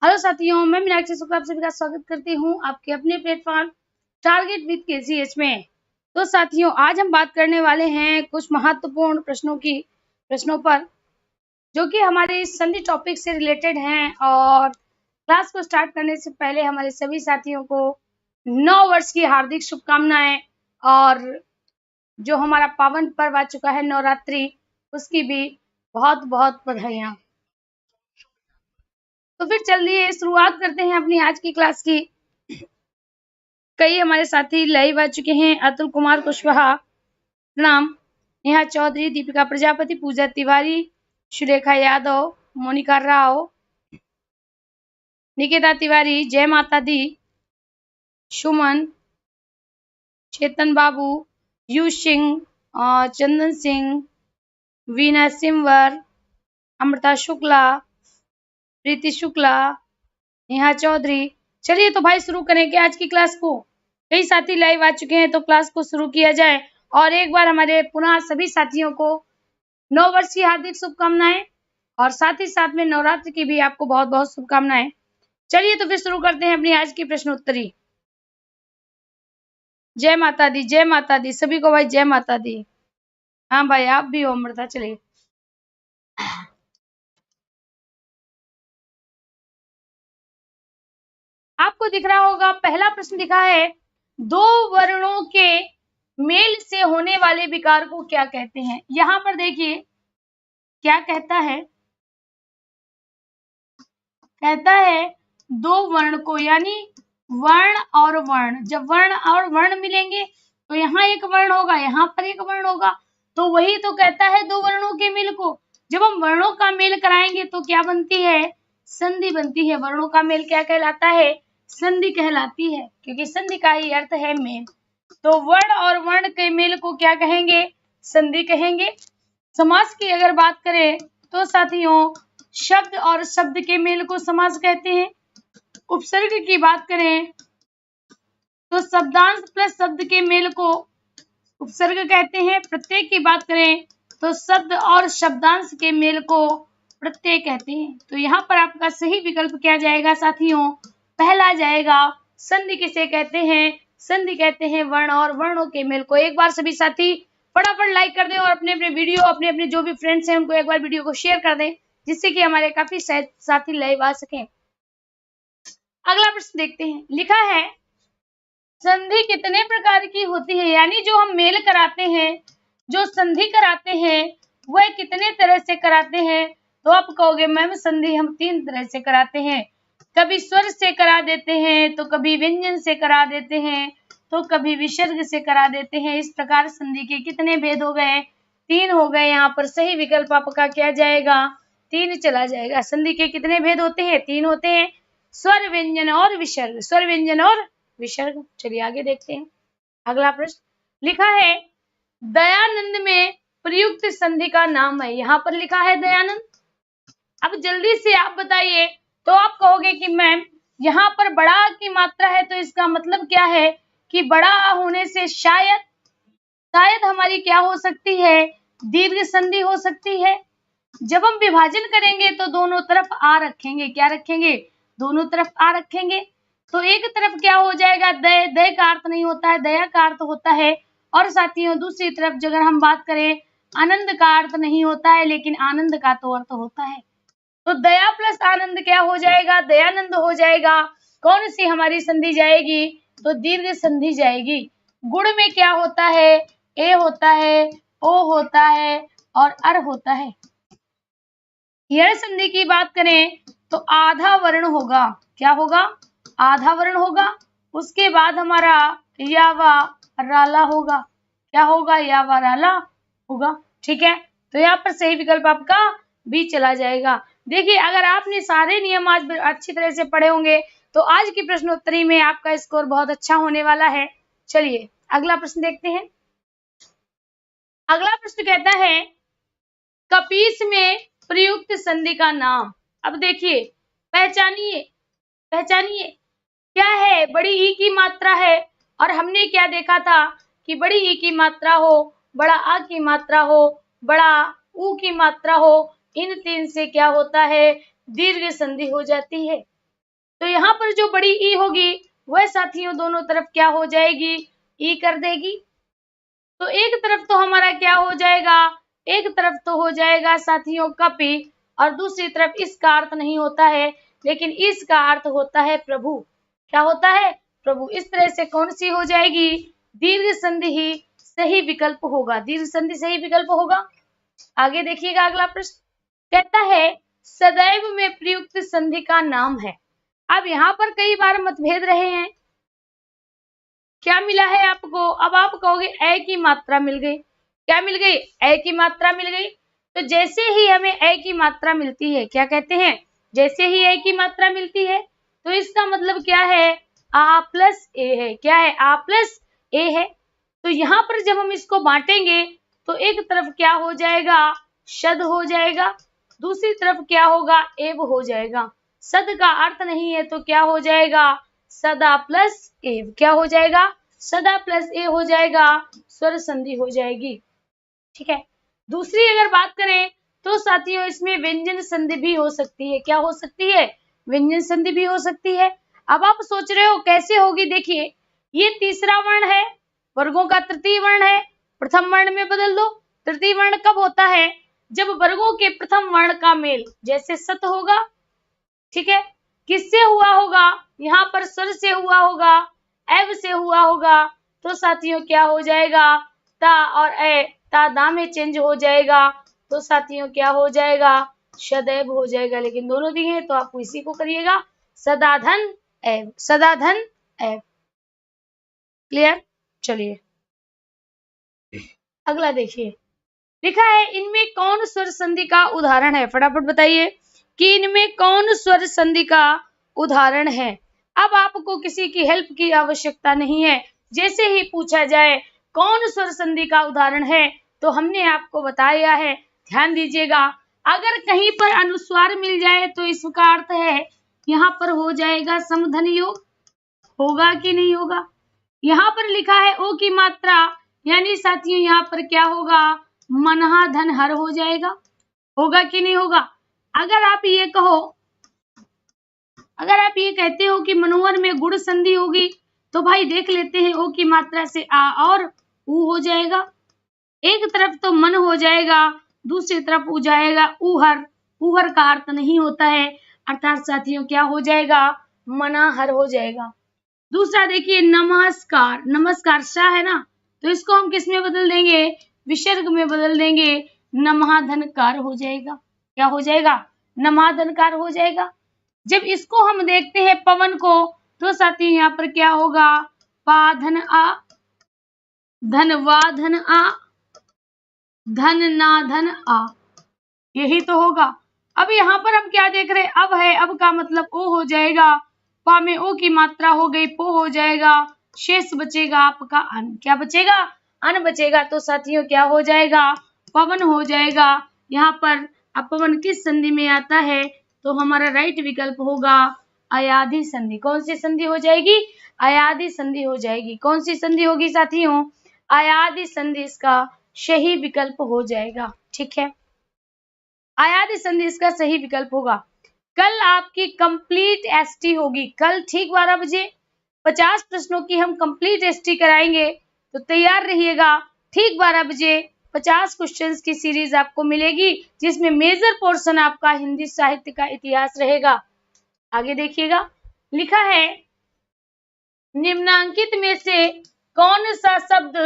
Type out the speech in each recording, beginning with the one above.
Hello साथियों, मैं मीनाक्षी शुक्ला आप सभी का स्वागत करती हूँ आपके अपने प्लेटफॉर्म टारगेट विद केसीएच में। तो साथियों, आज हम बात करने वाले हैं कुछ महत्वपूर्ण प्रश्नों पर जो कि हमारे इस संधि टॉपिक से रिलेटेड हैं। और क्लास को स्टार्ट करने से पहले हमारे सभी साथियों को नव वर्ष की हार्दिक शुभकामनाएं और जो हमारा पावन पर्व आ चुका है नवरात्रि, उसकी भी बहुत बहुत बधाइयाँ। तो फिर चलिए शुरुआत करते हैं अपनी आज की क्लास की। कई हमारे साथी लाइव आ चुके हैं। अतुल कुमार कुशवाहा, प्रणाम। नेहा चौधरी, दीपिका प्रजापति, पूजा तिवारी, सुरेखा यादव, मोनिका राव, निकिता तिवारी, जय माता दी, सुमन, चेतन बाबू, यू सिंह, चंदन सिंह, वीना सिमवर, अमृता शुक्ला, प्रीति शुक्ला, नेहा चौधरी। चलिए तो भाई शुरू करें क्या आज की क्लास को। कई साथी लाइव आ चुके हैं तो क्लास को शुरू किया जाए। और एक बार हमारे पुनः सभी साथियों को नव वर्ष की हार्दिक शुभकामनाएं और साथ ही साथ में नवरात्र की भी आपको बहुत बहुत शुभकामनाएं। चलिए तो फिर शुरू करते हैं अपनी आज की प्रश्नोत्तरी। जय माता दी, जय माता दी सभी को भाई, जय माता दी। हाँ भाई, आप भी हो अमृता। चलिए आपको दिख रहा होगा, पहला प्रश्न दिखा है, दो वर्णों के मेल से होने वाले विकार को क्या कहते हैं। यहाँ पर देखिए क्या कहता है, कहता है दो वर्ण को, यानी वर्ण और वर्ण, जब वर्ण और वर्ण मिलेंगे तो यहाँ एक वर्ण होगा, यहाँ पर एक वर्ण होगा, तो वही तो कहता है दो वर्णों के मेल को। जब हम वर्णों का मेल कराएंगे तो क्या बनती है, संधि बनती है। वर्णों का मेल क्या कहलाता है, संधि कहलाती है, क्योंकि संधि का ही अर्थ है मेल। तो वर्ण और वर्ण के मेल को क्या कहेंगे, संधि कहेंगे। समास की अगर बात करें तो साथियों, शब्द और शब्द के मेल को समास कहते हैं। उपसर्ग की बात करें तो शब्दांश प्लस शब्द के मेल को उपसर्ग कहते हैं। प्रत्यय की बात करें तो शब्द और शब्दांश के मेल को प्रत्यय कहते हैं। तो यहाँ पर आपका सही विकल्प क्या जाएगा साथियों, पहला जाएगा। संधि किसे कहते हैं, संधि कहते हैं वर्ण और वर्णों के मेल को। एक बार सभी साथी फटाफट लाइक कर दें और अपने अपने वीडियो, अपने अपने जो भी फ्रेंड्स हैं उनको एक बार वीडियो को शेयर कर दें, जिससे कि हमारे काफी साथी लाइव आ सकें। अगला प्रश्न देखते हैं। लिखा है, संधि कितने प्रकार की होती है, यानी जो हम मेल कराते हैं, जो संधि कराते हैं, वह कितने तरह से कराते हैं। तो आप कहोगे मैम संधि हम तीन तरह से कराते हैं। कभी स्वर से करा देते हैं, तो कभी व्यंजन से करा देते हैं, तो कभी विसर्ग से करा देते हैं। इस प्रकार संधि के कितने भेद हो गए, तीन हो गए। यहाँ पर सही विकल्प आपका क्या जाएगा, तीन चला जाएगा। संधि के कितने भेद होते हैं, तीन होते हैं, स्वर व्यंजन और विसर्ग, स्वर व्यंजन और विसर्ग। चलिए आगे देखते हैं। अगला प्रश्न लिखा है, दयानंद में प्रयुक्त संधि का नाम है। यहाँ पर लिखा है दयानंद। अब जल्दी से आप बताइए। तो आप कहोगे कि मैम यहाँ पर बड़ा की मात्रा है, तो इसका मतलब क्या है कि बड़ा होने से शायद हमारी क्या हो सकती है, दीर्घ संधि हो सकती है। जब हम विभाजन करेंगे तो दोनों तरफ आ रखेंगे, क्या रखेंगे, दोनों तरफ आ रखेंगे। तो एक तरफ क्या हो जाएगा, दय, दय का अर्थ नहीं होता है, दया का अर्थ होता है। और साथियों दूसरी तरफ अगर हम बात करें, आनंद का अर्थ नहीं होता है, लेकिन आनंद का तो अर्थ होता है। तो दया प्लस आनंद क्या हो जाएगा, दयानंद हो जाएगा। कौन सी हमारी संधि जाएगी, तो दीर्घ संधि जाएगी। गुण में क्या होता है, ए होता है, ओ होता है और अर होता है। यह संधि की बात करें तो आधा वर्ण होगा, क्या होगा, आधा वर्ण होगा। उसके बाद हमारा यावा राला होगा, क्या होगा, यावा राला होगा। ठीक है, तो यहाँ पर सही विकल्प आपका बी चला जाएगा। देखिए अगर आपने सारे नियम आज अच्छी तरह से पढ़े होंगे तो आज की प्रश्नोत्तरी में आपका स्कोर बहुत अच्छा होने वाला है। चलिए अगला प्रश्न देखते हैं। अगला प्रश्न कहता है, कपीस में प्रयुक्त संधि का नाम। अब देखिए, पहचानिए पहचानिए क्या है, बड़ी ई की मात्रा है। और हमने क्या देखा था कि बड़ी ई की मात्रा हो, बड़ा आ की मात्रा हो, बड़ा ऊ की मात्रा हो, इन तीन से क्या होता है, दीर्घ संधि हो जाती है। तो यहाँ पर जो बड़ी ई होगी वह साथियों दोनों तरफ क्या हो जाएगी, ई कर देगी। तो एक तरफ तो हमारा क्या हो जाएगा, एक तरफ तो हो जाएगा साथियों कपि, और दूसरी तरफ इसका अर्थ नहीं होता है, लेकिन इसका अर्थ होता है प्रभु। क्या होता है, प्रभु। इस तरह से कौन सी हो जाएगी, दीर्घ संधि ही सही विकल्प होगा, दीर्घ संधि सही विकल्प होगा। आगे देखिएगा अगला प्रश्न कहता है सदैव में प्रयुक्त संधि का नाम है। अब यहाँ पर कई बार मतभेद रहे हैं। क्या मिला है आपको, अब आप कहोगे ए की मात्रा मिल गई। क्या मिल गई, ए की मात्रा मिल गई। तो जैसे ही हमें ए की मात्रा मिलती है, क्या कहते हैं, जैसे ही ए की मात्रा मिलती है तो इसका मतलब क्या है, आ प्लस ए है। क्या है, आ प्लस ए है। तो यहाँ पर जब हम इसको बांटेंगे तो एक तरफ क्या हो जाएगा, शद हो जाएगा, दूसरी तरफ क्या होगा, एव हो जाएगा। सद का अर्थ नहीं है तो क्या हो जाएगा, सदा प्लस एव। क्या हो जाएगा, सदा प्लस ए हो जाएगा, स्वर संधि हो जाएगी। ठीक है। दूसरी अगर बात करें तो साथियों इसमें व्यंजन संधि भी हो सकती है। क्या हो सकती है, व्यंजन संधि भी हो सकती है। अब आप सोच रहे हो कैसे होगी, देखिए ये तीसरा वर्ण है, वर्गों का तृतीय वर्ण है, प्रथम वर्ण में बदल दो। तृतीय वर्ण कब होता है, जब वर्गों के प्रथम वर्ण का मेल जैसे सत होगा, ठीक है, किससे हुआ होगा, यहाँ पर स्वर से हुआ होगा, एव से हुआ होगा, तो साथियों क्या हो जाएगा, ता और ए, ता दा में चेंज हो जाएगा, तो साथियों क्या हो जाएगा, सदैव हो जाएगा। लेकिन दोनों दिए हैं तो आप इसी को करिएगा, सदाधन एव, सदाधन एव। क्लियर। चलिए अगला देखिए, लिखा है इनमें कौन स्वर संधि का उदाहरण है, फटाफट बताइए कि इनमें कौन स्वर संधि का उदाहरण है। अब आपको किसी की हेल्प की आवश्यकता नहीं है, जैसे ही पूछा जाए कौन स्वर संधि का उदाहरण है तो हमने आपको बताया है। ध्यान दीजिएगा, अगर कहीं पर अनुस्वार मिल जाए तो इसका अर्थ है यहाँ पर हो जाएगा समधन योग, होगा कि नहीं होगा। यहाँ पर लिखा है ओ की मात्रा, यानी साथियों यहाँ पर क्या होगा, मनहा धन हर हो जाएगा, होगा कि नहीं होगा। अगर आप ये कहो, अगर आप ये कहते हो कि मनोहर में गुण संधि होगी तो भाई देख लेते हैं, ओ की मात्रा से आ और ऊ हो जाएगा। एक तरफ तो मन हो जाएगा, दूसरी तरफ ऊ जाएगा उहर, उहर का अर्थ नहीं होता है, अर्थात साथियों क्या हो जाएगा, मनाहर हो जाएगा। दूसरा देखिए नमस्कार, नमस्कार शाह है ना, तो इसको हम किस में बदल देंगे, विसर्ग में बदल देंगे, नमाधनकार हो जाएगा। क्या हो जाएगा, नमाधनकार हो जाएगा। जब इसको हम देखते हैं पवन को तो साथियों यहाँ पर क्या होगा, पा धन आ, धन वा धन आ, धन ना धन आ, यही तो होगा। अब यहाँ पर हम क्या देख रहे हैं, अब है, अब का मतलब ओ हो जाएगा, पा में ओ की मात्रा हो गई, पो हो जाएगा, शेष बचेगा आपका अन। क्या बचेगा, अन बचेगा। तो साथियों क्या हो जाएगा, पवन हो जाएगा। यहाँ पर अब पवन किस संधि में आता है तो हमारा राइट विकल्प होगा अयाधि संधि। कौन सी संधि हो जाएगी, अयाधि संधि हो जाएगी। कौन सी संधि होगी साथियों, अयाधि संधि इसका सही विकल्प हो जाएगा। ठीक है, अयाधि संधि इसका सही विकल्प होगा। कल आपकी कंप्लीट एसटी होगी, कल ठीक 12 बजे 50 प्रश्नों की हम कंप्लीट एसटी कराएंगे, तो तैयार रहिएगा। ठीक 12 बजे 50 क्वेश्चंस की सीरीज आपको मिलेगी, जिसमें मेजर पोर्शन आपका हिंदी साहित्य का इतिहास रहेगा। आगे देखिएगा, लिखा है निम्नांकित में से कौन सा शब्द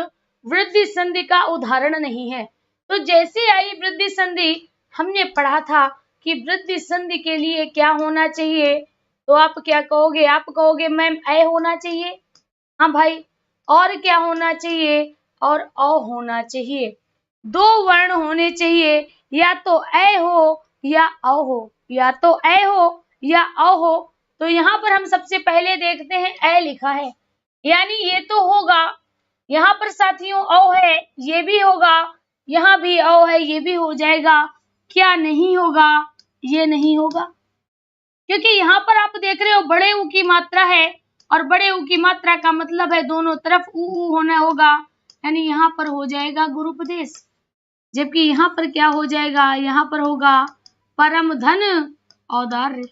वृद्धि संधि का उदाहरण नहीं है। तो जैसे आई वृद्धि संधि, हमने पढ़ा था कि वृद्धि संधि के लिए क्या होना चाहिए, तो आप क्या कहोगे, आप कहोगे मैम ए होना चाहिए। हाँ भाई, और क्या होना चाहिए, और अ होना चाहिए। दो वर्ण होने चाहिए, या तो ए हो या अ हो, या तो ए हो या अ हो। तो यहाँ पर हम सबसे पहले देखते हैं ए लिखा है, यानी ये तो होगा। यहाँ पर साथियों अ है, ये भी होगा, यहाँ भी अ है, ये भी हो जाएगा। क्या नहीं होगा, ये नहीं होगा, क्योंकि यहाँ पर आप देख रहे हो बड़े ऊ की मात्रा है, और बड़े ऊ की मात्रा का मतलब है दोनों तरफ ऊ होना होगा, यानी यहाँ पर हो जाएगा गुरुपदेश। जबकि यहाँ पर क्या हो जाएगा, यहाँ पर होगा परम धन औदार्य,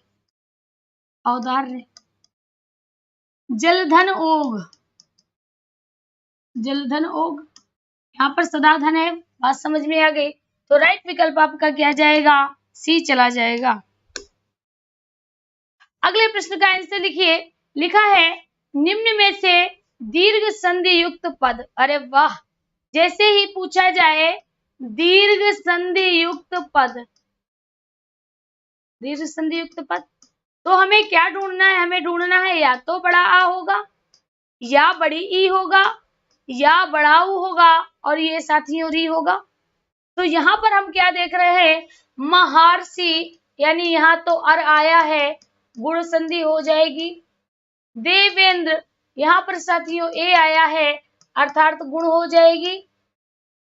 औदार्य। जलधन ओग, जलधन ओग, यहाँ पर सदा धन है, बात समझ में आ गई। तो राइट विकल्प आपका क्या जाएगा, सी चला जाएगा। अगले प्रश्न का आंसर लिखिए, लिखा है निम्न में से दीर्घ संधि युक्त पद, अरे वाह, जैसे ही पूछा जाए दीर्घ संधि युक्त पद, दीर्घ संधि युक्त पद, तो हमें क्या ढूंढना है, हमें ढूंढना है या तो बड़ा आ होगा, या बड़ी ई होगा, या बड़ा ऊ होगा, और ये साथियों री होगा। तो यहाँ पर हम क्या देख रहे हैं, महर्षि, यानी यहाँ तो अर आया है, गुण संधि हो जाएगी। देवेंद्र, यहाँ पर साथियों ए आया है, अर्थात गुण हो जाएगी।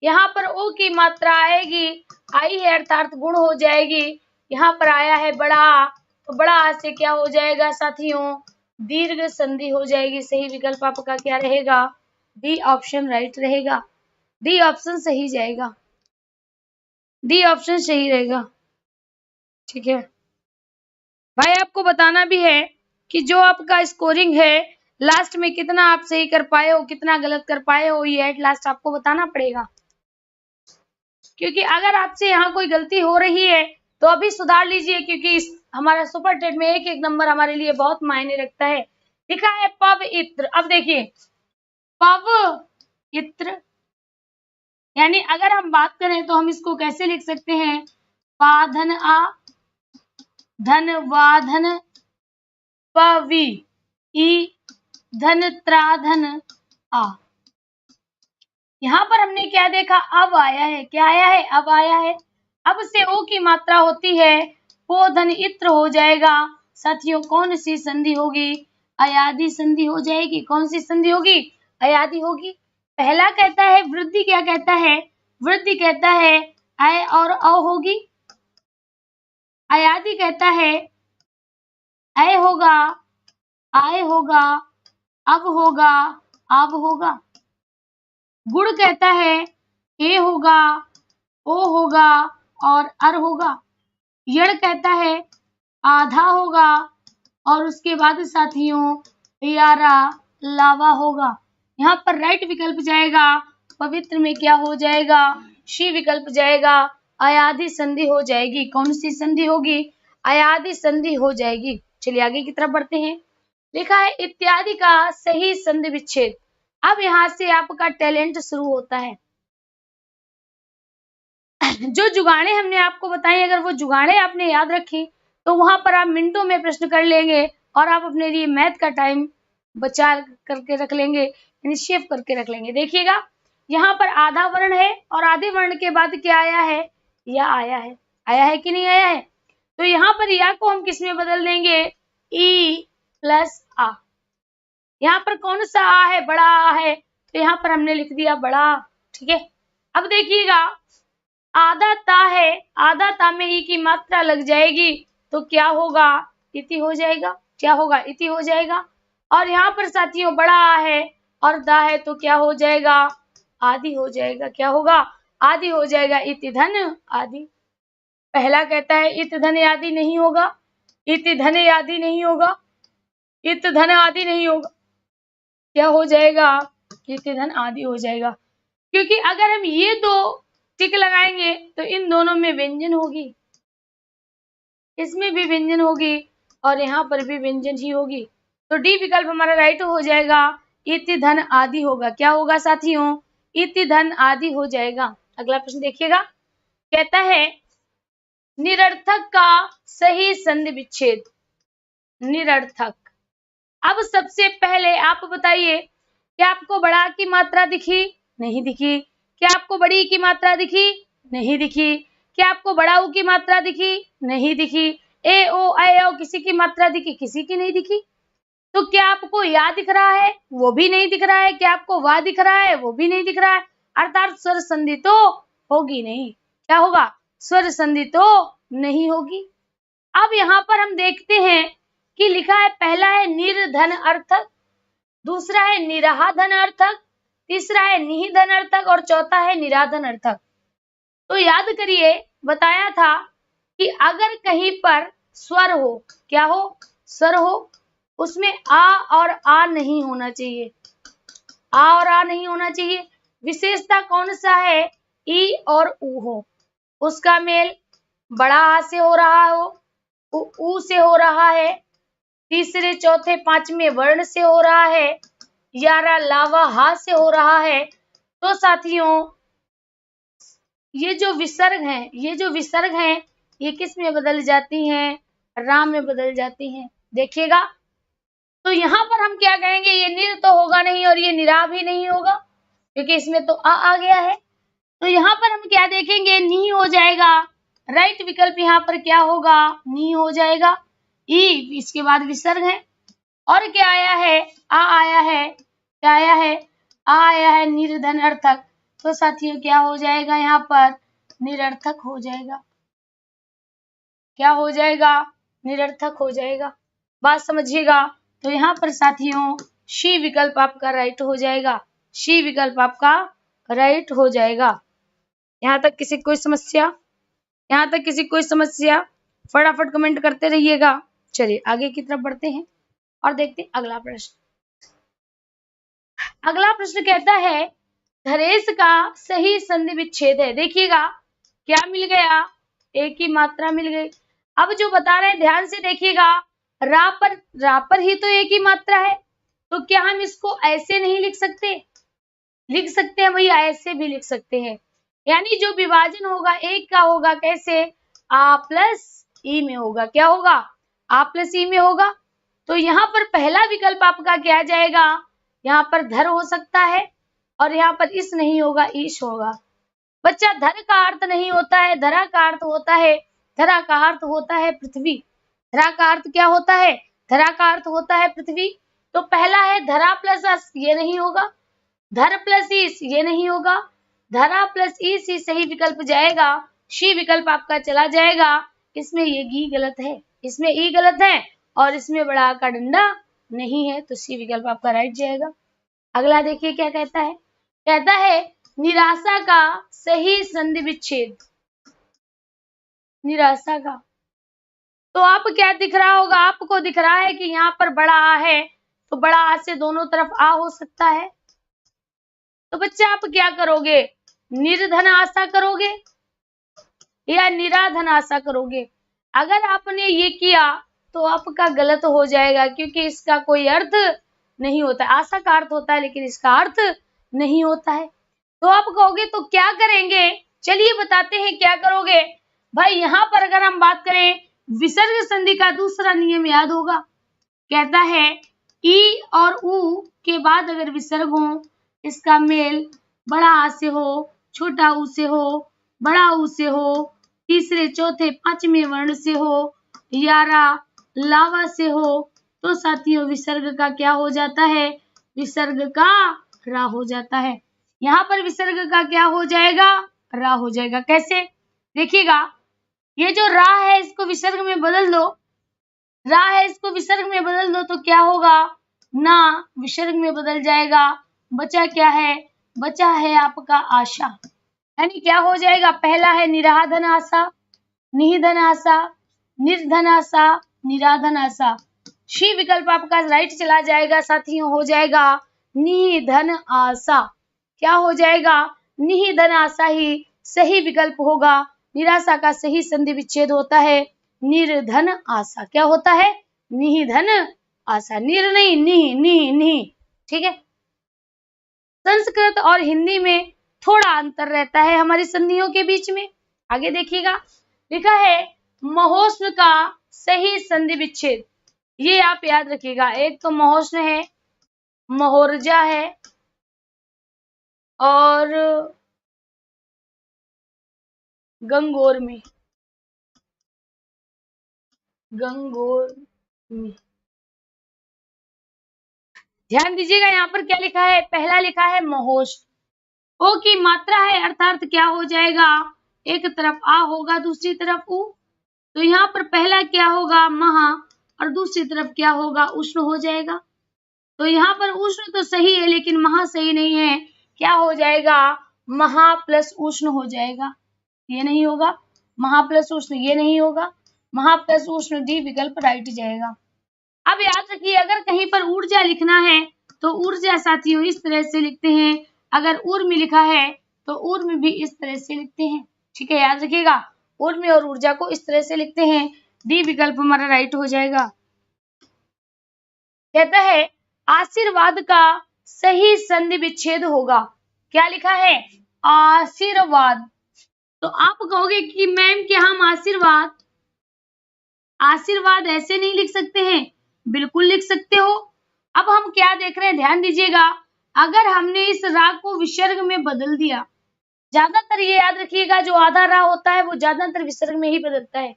यहाँ पर ओ की मात्रा आएगी, आई है अर्थात गुण हो जाएगी। यहाँ पर आया है बड़ा, तो बड़ा आ से क्या हो जाएगा साथियों, दीर्घ संधि हो जाएगी। सही विकल्प आपका क्या रहेगा, डी ऑप्शन राइट रहेगा, डी ऑप्शन सही जाएगा, डी ऑप्शन सही रहेगा। ठीक है भाई, आपको बताना भी है कि जो आपका स्कोरिंग है लास्ट में कितना आप सही कर पाए हो, कितना गलत कर पाए हो, ये एट लास्ट आपको बताना पड़ेगा। क्योंकि अगर आपसे यहाँ कोई गलती हो रही है तो अभी सुधार लीजिए, क्योंकि हमारा सुपर टेट में एक एक नंबर हमारे लिए बहुत मायने रखता है। लिखा है पवित्र, अब देखिए पवित्र, यानी अगर हम बात करें तो हम इसको कैसे लिख सकते हैं, पा धन आ, धन वा धन, पवि ई, धन त्रा धन आ। यहाँ पर हमने क्या देखा, अब आया है, क्या आया है, अब आया है। अब से ओ की मात्रा होती है, पो धन इत्र हो जाएगा। साथियों कौन सी संधि होगी, अयादि संधि हो जाएगी। कौन सी संधि होगी, अयादि होगी। पहला कहता है वृद्धि, क्या कहता है, वृद्धि कहता है अय और अ होगी। अयादि कहता है अय होगा, आय होगा, अब होगा, अब होगा। गुण कहता है ए होगा, ओ होगा और अर होगा। यण कहता है आधा होगा और उसके बाद साथियों यारा लावा होगा। यहाँ पर राइट विकल्प जाएगा, पवित्र में क्या हो जाएगा, शी विकल्प जाएगा, अयादि संधि हो जाएगी। कौन सी संधि होगी, अयादि संधि हो जाएगी। चलिए आगे की तरफ बढ़ते हैं। लिखा है इत्यादि का सही संधि विच्छेद। अब यहाँ से आपका टैलेंट शुरू होता है। जो जुगाड़े हमने आपको बताई, अगर वो जुगाड़े आपने याद रखी तो वहां पर आप मिनटों में प्रश्न कर लेंगे और आप अपने लिए मैथ का टाइम बचा करके रख लेंगे, यानी सेव करके रख लेंगे। देखिएगा यहाँ पर आधा वर्ण है और आधे वर्ण के बाद क्या आया है, या आया है। आया है कि नहीं आया है, तो यहाँ पर या को हम किस में बदल देंगे, ई प्लस आ। यहाँ पर कौन सा आ है, बड़ा आ है, तो यहाँ पर हमने लिख दिया बड़ा। ठीक है, अब देखिएगा आधा ता है, आधा ता में ई की मात्रा लग जाएगी तो क्या होगा, इति हो जाएगा। क्या होगा, इति हो जाएगा। और यहाँ पर साथियों बड़ा आ है और दा है तो क्या हो जाएगा, आदि हो जाएगा। क्या होगा, आदि हो जाएगा, इति धन आदि। पहला कहता है इत धन आदि नहीं होगा, इति धन आदि नहीं होगा, इत धन आदि नहीं होगा, क्या हो जाएगा, इति धन आदि हो जाएगा। क्योंकि अगर हम ये दो टिक लगाएंगे तो इन दोनों में व्यंजन होगी, इसमें भी व्यंजन होगी और यहाँ पर भी व्यंजन ही होगी। तो डी विकल्प हमारा राइट हो जाएगा, इति धन आदि होगा। क्या होगा साथियों, इति धन आदि हो जाएगा। अगला प्रश्न देखिएगा, कहता है निरर्थक का सही संधि विच्छेद। निरर्थक, अब सबसे पहले आप बताइए, क्या आपको बड़ा की मात्रा दिखी, नहीं दिखी। क्या आपको बड़ी की मात्रा दिखी, नहीं दिखी। क्या आपको बड़ा ऊ की मात्रा दिखी, नहीं दिखी। ए ओ ऐ औ किसी की मात्रा दिखी, किसी की नहीं दिखी। तो क्या आपको या दिख रहा है, वो भी नहीं दिख रहा है। क्या आपको वा दिख रहा है, वो भी नहीं दिख रहा है। अर्थात स्वर संधि तो होगी नहीं। क्या होगा, स्वर संधि तो नहीं होगी। अब यहाँ पर हम देखते हैं कि लिखा है पहला है निर्धन अर्थक, दूसरा है निराधन अर्थक, तीसरा है निधन अर्थक और चौथा है निराधन अर्थक। तो याद करिए, बताया था कि अगर कहीं पर स्वर हो, क्या हो, स्वर हो, उसमें आ और आ नहीं होना चाहिए, आ और आ नहीं होना चाहिए। विशेषता कौन सा है? ई और ऊ हो, उसका मेल बड़ा आ से हो रहा हो, ऊ से हो रहा है, तीसरे चौथे पांचवें वर्ण से हो रहा है, या लावा हा से हो रहा है। तो साथियों ये जो विसर्ग हैं ये किस में बदल जाती हैं? रा में बदल जाती हैं। देखिएगा, तो यहाँ पर हम क्या कहेंगे? ये निर तो होगा नहीं और ये निरा भी नहीं होगा, क्योंकि इसमें तो आ गया है। तो यहाँ पर हम क्या देखेंगे? नी हो जाएगा। राइट विकल्प यहाँ पर क्या होगा? नी हो जाएगा। ई, इसके बाद विसर्ग है। और क्या आया है? आ आया है। क्या आया है? आ आया है, निर्धन अर्थक। तो साथियों क्या हो जाएगा? यहाँ पर निरर्थक हो जाएगा। क्या हो जाएगा? निरर्थक हो जाएगा। बात समझिएगा। तो यहाँ पर साथियों शी विकल्प आपका राइट हो जाएगा। शी विकल्प आपका राइट हो जाएगा। यहाँ तक किसी कोई समस्या? यहाँ तक किसी कोई समस्या? फटाफट कमेंट करते रहिएगा। चलिए आगे की तरफ बढ़ते हैं और देखते हैं अगला प्रश्न। अगला प्रश्न कहता है धरेश का सही संधि विच्छेद है। देखिएगा क्या मिल गया? एक ही मात्रा मिल गई। अब जो बता रहे हैं ध्यान से देखिएगा, रा पर ही तो एक ही मात्रा है, तो क्या हम इसको ऐसे नहीं लिख सकते? लिख सकते हैं भैया, ऐसे भी लिख सकते हैं। यानी जो विभाजन होगा एक का होगा कैसे? आ प्लस ई में होगा। क्या होगा? आ प्लस ई में होगा। तो यहाँ पर पहला विकल्प आपका क्या जाएगा? यहाँ पर धर हो सकता है और यहाँ पर इस नहीं होगा, ईश होगा। बच्चा धर का अर्थ नहीं होता है, धरा का अर्थ होता है, धरा का अर्थ होता है पृथ्वी। धरा का अर्थ क्या होता है? धरा का अर्थ होता है पृथ्वी। तो पहला है धरा प्लस अस, ये नहीं होगा। धर प्लस ईस, ये नहीं होगा। धरा प्लस ईस ही सही विकल्प जाएगा। शी विकल्प आपका चला जाएगा। इसमें ये गी गलत है, इसमें ई गलत है और इसमें बड़ा का डंडा नहीं है, तो सी विकल्प आपका राइट जाएगा। अगला देखिए क्या कहता है। कहता है निराशा का सही संधि विच्छेद। निराशा का, तो आप क्या दिख रहा होगा? आपको दिख रहा है कि यहाँ पर बड़ा आ है, तो बड़ा आ से दोनों तरफ आ हो सकता है। तो बच्चे आप क्या करोगे? निर्धन आशा करोगे या निराधन आशा करोगे? अगर आपने ये किया तो आपका गलत हो जाएगा, क्योंकि इसका कोई अर्थ नहीं होता। आशा का अर्थ होता है लेकिन इसका अर्थ नहीं होता है। तो आप कहोगे तो क्या करेंगे? चलिए बताते हैं क्या करोगे। भाई यहाँ पर अगर हम बात करें विसर्ग संधि का दूसरा नियम याद होगा। कहता है ई और ऊ के बाद अगर विसर्ग हो, इसका मेल बड़ा आ से हो, छोटा ऊ से हो, बड़ा ऊ से हो, तीसरे चौथे पांचवें वर्ण से हो, या लावा से हो, तो साथियों विसर्ग का क्या हो जाता है? विसर्ग का रा हो जाता है। यहाँ पर विसर्ग का क्या हो जाएगा? रा हो जाएगा। कैसे? देखिएगा, ये जो रा है इसको विसर्ग में बदल दो, रा है इसको विसर्ग में बदल दो, तो क्या होगा? ना विसर्ग में बदल जाएगा। बचा क्या है? बचा है आपका आशा। यानी क्या हो जाएगा? पहला है निराधन आशा, निधन आशा, निर्धन आशा, निराधन आशा। शी विकल्प आपका राइट चला जाएगा साथियों, हो जाएगा निधन आशा। क्या हो जाएगा? निधन आशा ही सही विकल्प होगा। निराशा का सही संधि विच्छेद होता है निर्धन आशा। क्या होता है? निधन आशा। निर नहीं, नी। ठीक है। संस्कृत और हिंदी में थोड़ा अंतर रहता है हमारी संधियों के बीच में। आगे देखिएगा, लिखा है महोष्ण का सही संधि विच्छेद। ये आप याद रखिएगा, एक तो महोष्ण है, महोर्जा है और गंगोर में। ध्यान दीजिएगा यहाँ पर क्या लिखा है। पहला लिखा है महोष्ण, ओ की मात्रा है, अर्थात क्या हो जाएगा? एक तरफ आ होगा, दूसरी तरफ उ। तो यहाँ पर पहला क्या होगा? महा, और दूसरी तरफ क्या होगा? उष्ण हो जाएगा। तो यहाँ पर उष्ण तो सही है लेकिन महा सही नहीं है। क्या हो जाएगा? महा प्लस उष्ण हो जाएगा। ये नहीं होगा। महा प्लस उष्ण ये नहीं होगा। महा प्लस उष्ण डी विकल्प राइट जाएगा। अब याद रखिए, अगर कहीं पर ऊर्जा लिखना है तो ऊर्जा साथियों इस तरह से लिखते हैं, अगर ऊर्मी लिखा है तो ऊर्मी भी इस तरह से लिखते हैं। ठीक है, याद रखिएगा, ऊर्मी और ऊर्जा को इस तरह से लिखते हैं। डी विकल्प हमारा राइट हो जाएगा। कहता है आशीर्वाद का सही संधि विच्छेद होगा। क्या लिखा है? आशीर्वाद। तो आप कहोगे कि मैम क्या हम आशीर्वाद ऐसे नहीं लिख सकते हैं? बिल्कुल लिख सकते हो। अब हम क्या देख रहे हैं, ध्यान दीजिएगा, अगर हमने इस रा को विसर्ग में बदल दिया, ज्यादातर ये याद रखिएगा, जो आधा रा होता है वो ज्यादातर विसर्ग में ही बदलता है।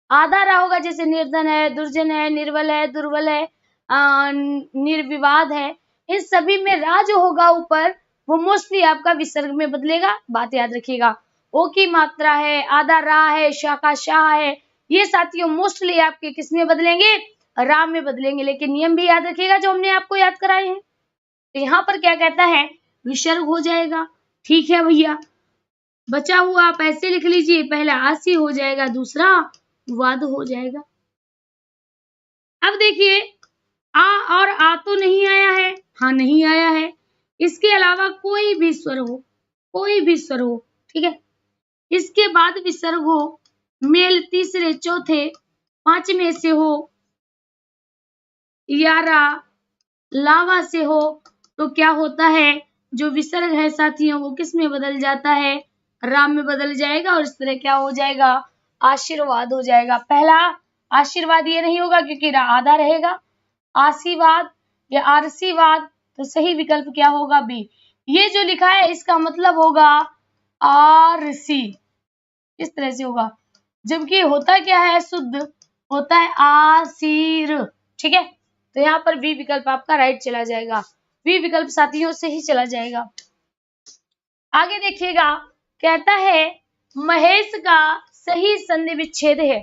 आधा रा होगा जैसे निर्धन है, दुर्जन है, निर्बल है, दुर्बल है, निर्विवाद है, इन सभी में रा जो होगा ऊपर वो मोस्टली आपका विसर्ग में बदलेगा। बात याद रखिएगा। ओ की मात्रा है, आधा रा है, शा का शाह है, ये साथियों मोस्टली आपके किस में बदलेंगे? रा में बदलेंगे। लेकिन नियम भी याद रखिएगा जो हमने आपको याद कराए हैं। तो यहाँ पर क्या कहता है? विसर्ग हो जाएगा। ठीक है भैया, बचा हुआ आप ऐसे लिख लीजिए, पहला आसी हो जाएगा, दूसरा वाद हो जाएगा। अब देखिए, आ और आ तो नहीं आया है, हाँ नहीं आया है। इसके अलावा कोई भी स्वर हो, कोई भी स्वर हो, ठीक है, इसके बाद विसर्ग हो, मेल तीसरे, चौथे, पांचवें से हो, यारा लावा से हो, तो क्या होता है? जो विसर्ग है साथियों वो किस में बदल जाता है? राम में बदल जाएगा, और इस तरह क्या हो जाएगा? आशीर्वाद हो जाएगा। पहला आशीर्वाद ये नहीं होगा क्योंकि आधा रहेगा। आशीर्वाद या आरसीवाद, तो सही विकल्प क्या होगा? बी। ये जो लिखा है इसका मतलब होगा आरसी, इस तरह से होगा, जबकि होता क्या है? शुद्ध होता है आसीर। ठीक है, तो यहाँ पर बी विकल्प आपका राइट चला जाएगा। बी विकल्प साथियों से ही चला जाएगा। आगे देखिएगा, कहता है महेश का सही संधि विच्छेद है।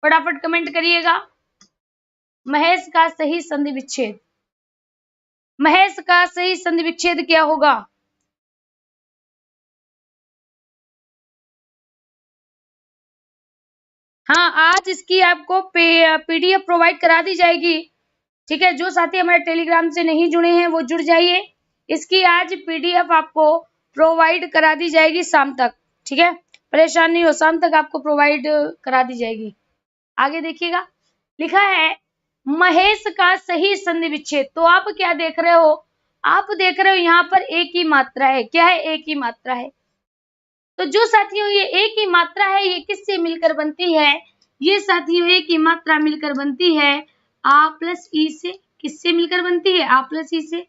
फटाफट कमेंट करिएगा, महेश का सही संधि विच्छेद, महेश का सही संधि विच्छेद क्या होगा? हाँ, आज इसकी आपको पीडीएफ प्रोवाइड करा दी जाएगी। ठीक है, जो साथी हमारे टेलीग्राम से नहीं जुड़े हैं वो जुड़ जाइए। इसकी आज पीडीएफ आपको प्रोवाइड करा दी जाएगी शाम तक। ठीक है, परेशान नहीं हो, शाम तक आपको प्रोवाइड करा दी जाएगी। आगे देखिएगा, लिखा है महेश का सही संधि विच्छेद। तो आप क्या देख रहे हो? आप देख रहे हो यहाँ पर एक ही मात्रा है। क्या है? एक ही मात्रा है। तो जो साथियों ये एक ही मात्रा है, ये किससे मिलकर बनती है? ये साथियों एक ही मात्रा मिलकर बनती है आ प्लस ई से। किससे मिलकर बनती है? आ प्लस ई से।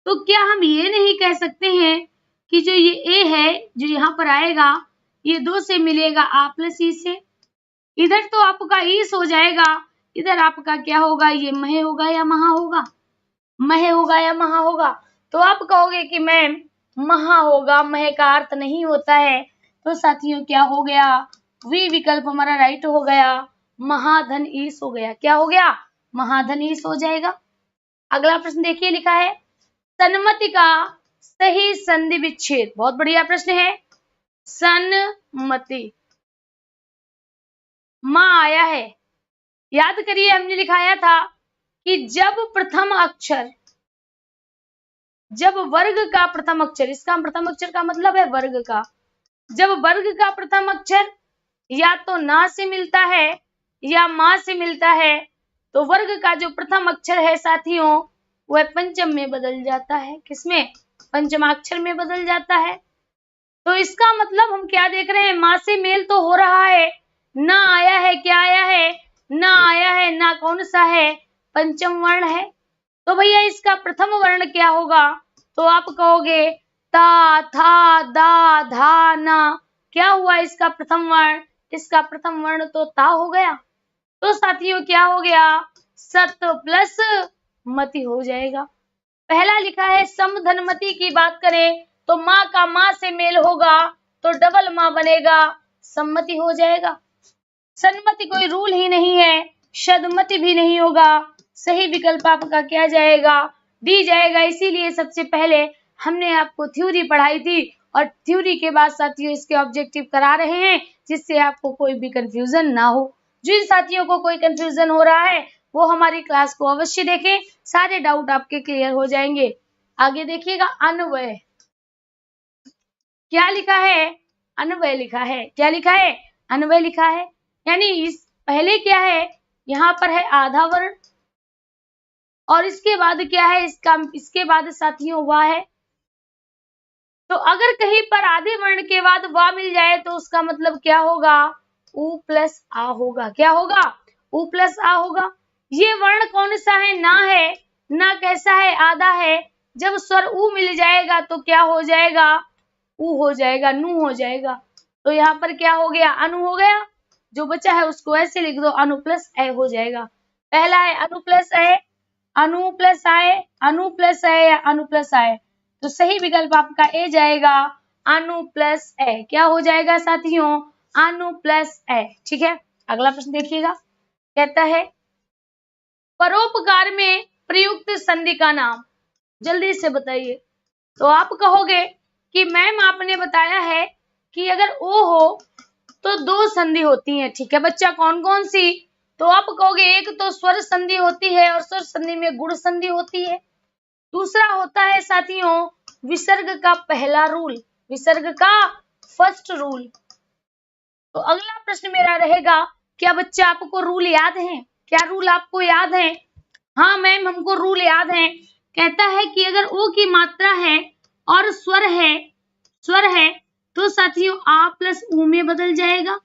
तो क्या हम ये नहीं कह सकते हैं कि जो ये ए है जो यहाँ पर आएगा ये दो से मिलेगा आ प्लस ई से? इधर तो आपका ईस हो जाएगा, इधर आपका क्या होगा? ये महे होगा या महा होगा? महे होगा या महा होगा? तो आप कहोगे कि मैम महा होगा, महे का अर्थ नहीं होता है। तो साथियों क्या हो गया? वी विकल्प हमारा राइट हो गया, महाधन ईस हो गया। क्या हो गया? महाधन ईस हो जाएगा। अगला प्रश्न देखिए, लिखा है सन्मति का सही संधि विच्छेद। बहुत बढ़िया प्रश्न है। सन्मति, मां आया है, याद करिए हमने लिखाया था कि जब प्रथम अक्षर, जब वर्ग का प्रथम अक्षर, इसका प्रथम अक्षर का मतलब है वर्ग का, जब वर्ग का प्रथम अक्षर या तो ना से मिलता है या मां से मिलता है, तो वर्ग का जो प्रथम अक्षर है साथियों वह पंचम में बदल जाता है। किसमें? पंचमाक्षर में बदल जाता है। तो इसका मतलब हम क्या देख रहे हैं? मां से मेल तो हो रहा है, ना आया है। क्या आया है? ना आया है। ना कौन सा है? पंचम वर्ण है। तो भैया इसका प्रथम वर्ण क्या होगा? तो आप कहोगे ता, था, दा, धा, ना। क्या हुआ इसका प्रथम वर्ण? इसका प्रथम वर्ण तो ता हो गया। तो साथियों क्या हो गया? सत प्लस मति हो जाएगा। पहला लिखा है समधनमति की बात करें तो माँ का माँ से मेल होगा तो डबल माँ बनेगा, सम्मति हो जाएगा। सन्मति कोई रूल ही नहीं है, शदमति भी नहीं होगा। सही विकल्प आपका क्या जाएगा? डी जाएगा। इसीलिए सबसे पहले हमने आपको थ्योरी पढ़ाई थी और थ्योरी के बाद साथियों इसके ऑब्जेक्टिव करा रहे हैं जिससे आपको कोई भी कंफ्यूजन ना हो। जिन साथियों को कोई कंफ्यूजन हो रहा है वो हमारी क्लास को अवश्य देखें, सारे डाउट आपके क्लियर हो जाएंगे। आगे देखिएगा, अन्वय क्या लिखा है, अन्वय लिखा है। क्या लिखा है, अन्वय लिखा है। यानी इस पहले क्या है, यहाँ पर है आधा वर्ण और इसके बाद क्या है, इसके बाद साथियों वाह है। तो अगर कहीं पर आधे वर्ण के बाद वाह मिल जाए तो उसका मतलब क्या होगा, उ प्लस आ होगा। क्या होगा, उ प्लस आ होगा। ये वर्ण कौन सा है, ना है, ना कैसा है, आधा है। जब स्वर उ मिल जाएगा तो क्या हो जाएगा, उ हो जाएगा, नु हो जाएगा। तो यहाँ पर क्या हो गया, अनु हो गया। जो बचा है उसको ऐसे लिख दो, अनु प्लस ए हो जाएगा। पहला है अनु प्लस ए, अनु प्लस आए, अनु प्लस है या अनु प्लस आए। तो सही विकल्प आपका ए जाएगा, अनु प्लस ए। क्या हो जाएगा साथियों, अनु प्लस ए। ठीक है, अगला प्रश्न देखिएगा, कहता है परोपकार में प्रयुक्त संधि का नाम, जल्दी से बताइए। तो आप कहोगे कि मैम आपने बताया है कि अगर ओ हो तो दो संधि होती है। ठीक है बच्चा, कौन कौन सी, तो आप कहोगे एक तो स्वर संधि होती है और स्वर संधि में गुण संधि होती है। दूसरा होता है साथियों विसर्ग का पहला रूल, विसर्ग का फर्स्ट रूल। तो अगला प्रश्न मेरा रहेगा, क्या बच्चा आपको रूल याद है, क्या रूल आपको याद है। हाँ मैम हमको रूल याद है। कहता है कि अगर ओ की मात्रा है और स्वर है तो साथियों आ प्लस ऊ में बदल जाएगा।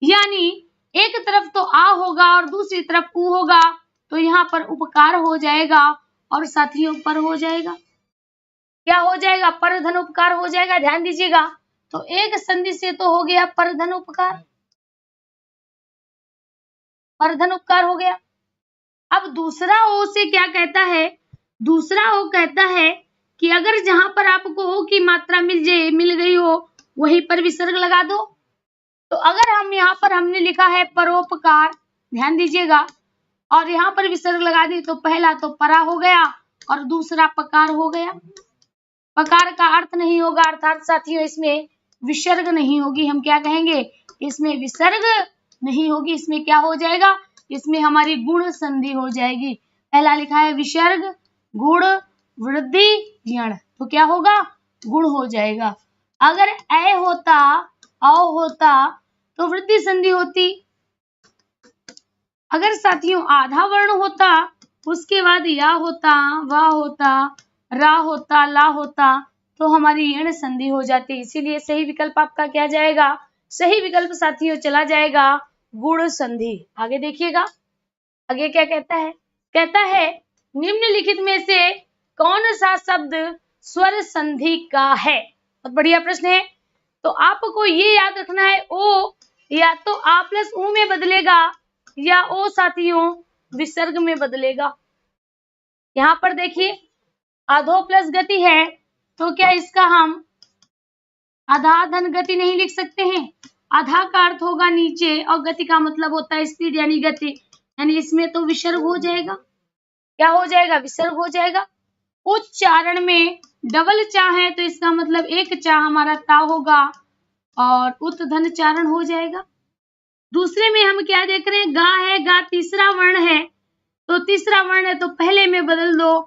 यानी एक तरफ तो आ होगा और दूसरी तरफ ऊ होगा, तो यहाँ पर उपकार हो जाएगा और साथियों पर हो जाएगा। क्या हो जाएगा, पर धन उपकार हो जाएगा। ध्यान दीजिएगा, तो एक संधि से तो हो गया पर धन उपकार, पर धन उपकार हो गया। अब दूसरा ओ से क्या कहता है, दूसरा ओ कहता है कि अगर जहां पर आपको ओ की मात्रा मिल गई हो वहीं पर विसर्ग लगा दो। तो अगर हम यहाँ पर हमने लिखा है परोपकार, ध्यान दीजिएगा, और यहाँ पर विसर्ग लगा दी तो पहला तो परा हो गया और दूसरा पकार हो गया। पकार का अर्थ नहीं होगा, अर्थात साथियों इसमें विसर्ग नहीं होगी। हम क्या कहेंगे, इसमें विसर्ग नहीं होगी, इसमें क्या हो जाएगा, इसमें हमारी गुण संधि हो जाएगी। पहला लिखा है विसर्ग, गुण, वृद्धि, यण, तो क्या होगा, गुण हो जाएगा। अगर ए होता, औ होता तो वृद्धि संधि होती। अगर साथियों आधा वर्ण होता उसके बाद या होता, वा होता, रा होता, ला होता, तो हमारी यण संधि हो जाती। इसीलिए सही विकल्प आपका क्या जाएगा, सही विकल्प साथियों चला जाएगा गुण संधि। आगे देखिएगा, आगे क्या कहता है, कहता है निम्नलिखित में से कौन सा शब्द स्वर संधि का है। बहुत बढ़िया प्रश्न है। तो आपको ये याद रखना है, ओ या तो आ प्लस ऊ में बदलेगा या ओ साथियों विसर्ग में बदलेगा। यहाँ पर देखिए आधो प्लस गति है तो क्या इसका हम आधा धन गति नहीं लिख सकते हैं। आधा का अर्थ होगा नीचे और गति का मतलब होता है स्पीड यानी गति, यानी इसमें तो विसर्ग हो जाएगा। क्या हो जाएगा, विसर्ग हो जाएगा। उच्चारण में डबल चा है तो इसका मतलब एक चा हमारा ता होगा और उत धन चारण हो जाएगा। दूसरे में हम क्या देख रहे हैं, गा है, गा तीसरा वर्ण है तो तीसरा वर्ण है तो पहले में बदल दो,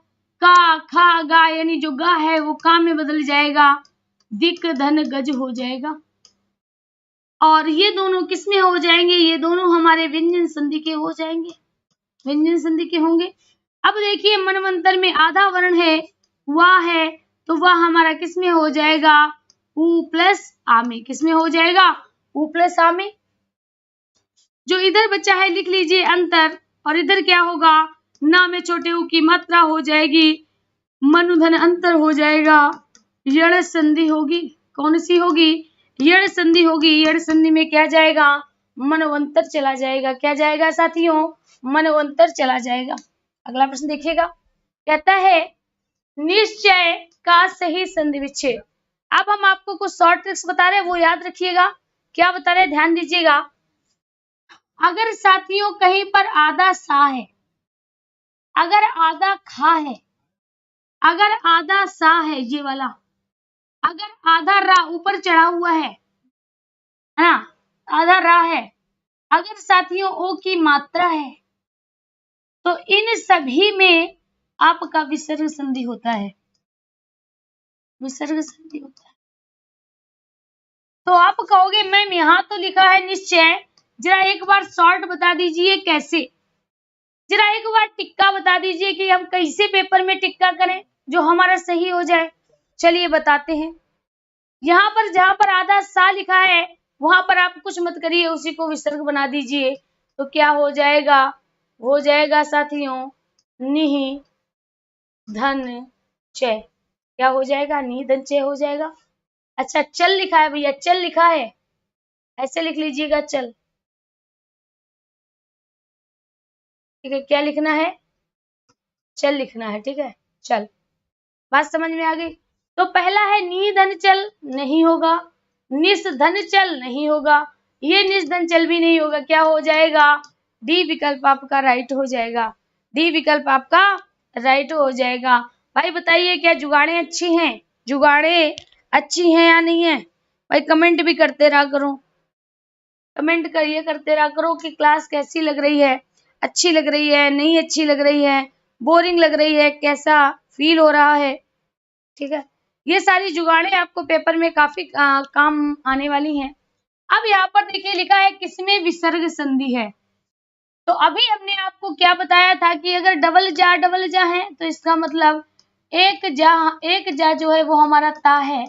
का, खा, गा, यानी जो गा है वो का में बदल जाएगा, दिक धन गज हो जाएगा। और ये दोनों किसमें हो जाएंगे, ये दोनों हमारे व्यंजन संधि के हो जाएंगे, व्यंजन संधि के होंगे। अब देखिए मनवंतर में आधा वर्ण है, वाह है, तो वह हमारा किसमें हो जाएगा, उ प्लस आ में। किसमें हो जाएगा, उ प्लस आ में। जो इधर बचा है लिख लीजिए अंतर, और इधर क्या होगा, ना में छोटे उ की मात्रा हो जाएगी, मनुधन अंतर हो जाएगा, यण संधि होगी। कौन सी होगी, यण संधि होगी। यण संधि में क्या जाएगा, मनवंतर चला जाएगा। क्या जाएगा साथियों, मनवंतर चला जाएगा। अगला प्रश्न देखिएगा, कहता है निश्चय का सही संधि विच्छेद। अब हम आपको कुछ शॉर्ट ट्रिक्स बता रहे हैं, वो याद रखिएगा। क्या बता रहे हैं, ध्यान दीजिएगा। अगर साथियों कहीं पर आधा सा है, अगर आधा खा है, अगर आधा सा है ये वाला, अगर आधा रा ऊपर चढ़ा हुआ है ना, आधा रा है, अगर साथियों ओ की मात्रा है, तो इन सभी में आपका विसर्ग संधि होता है, विसर्ग संधि होता है। तो आप कहोगे मैम यहाँ तो लिखा है निश्चय, जरा एक बार शॉर्ट बता दीजिए कैसे, जरा एक बार टिक्का बता दीजिए कि हम कैसे पेपर में टिक्का करें जो हमारा सही हो जाए। चलिए बताते हैं। यहाँ पर जहाँ पर आधा सा लिखा है वहां पर आप कुछ मत करिए, उसी को विसर्ग बना दीजिए। तो क्या हो जाएगा, हो जाएगा साथियों निहि धन च। क्या हो जाएगा, निहि धन च हो जाएगा। अच्छा चल लिखा है भैया, चल लिखा है, ऐसे लिख लीजिएगा चल। ठीक है, क्या लिखना है, चल लिखना है। ठीक है, चल, बात समझ में आ गई। तो पहला है नि धन चल, नहीं होगा। निस धन चल नहीं होगा, ये निस धन चल भी नहीं होगा। क्या हो जाएगा, डी विकल्प आपका राइट हो जाएगा, डी विकल्प आपका राइट हो जाएगा। भाई बताइए क्या जुगाड़े अच्छी हैं, जुगाड़े अच्छी हैं या नहीं है? भाई कमेंट भी करते रहा करो, कमेंट करिए, करते रहा करो कि क्लास कैसी लग रही है, अच्छी लग रही है, नहीं अच्छी लग रही है, बोरिंग लग रही है, कैसा फील हो रहा है। ठीक है, ये सारी जुगाड़े आपको पेपर में काफी काम आने वाली हैं। अब यहाँ पर देखिए लिखा है किसमें विसर्ग संधि है। तो अभी हमने आपको क्या बताया था कि अगर डबल जा है तो इसका मतलब एक जा जो है वो हमारा ता है,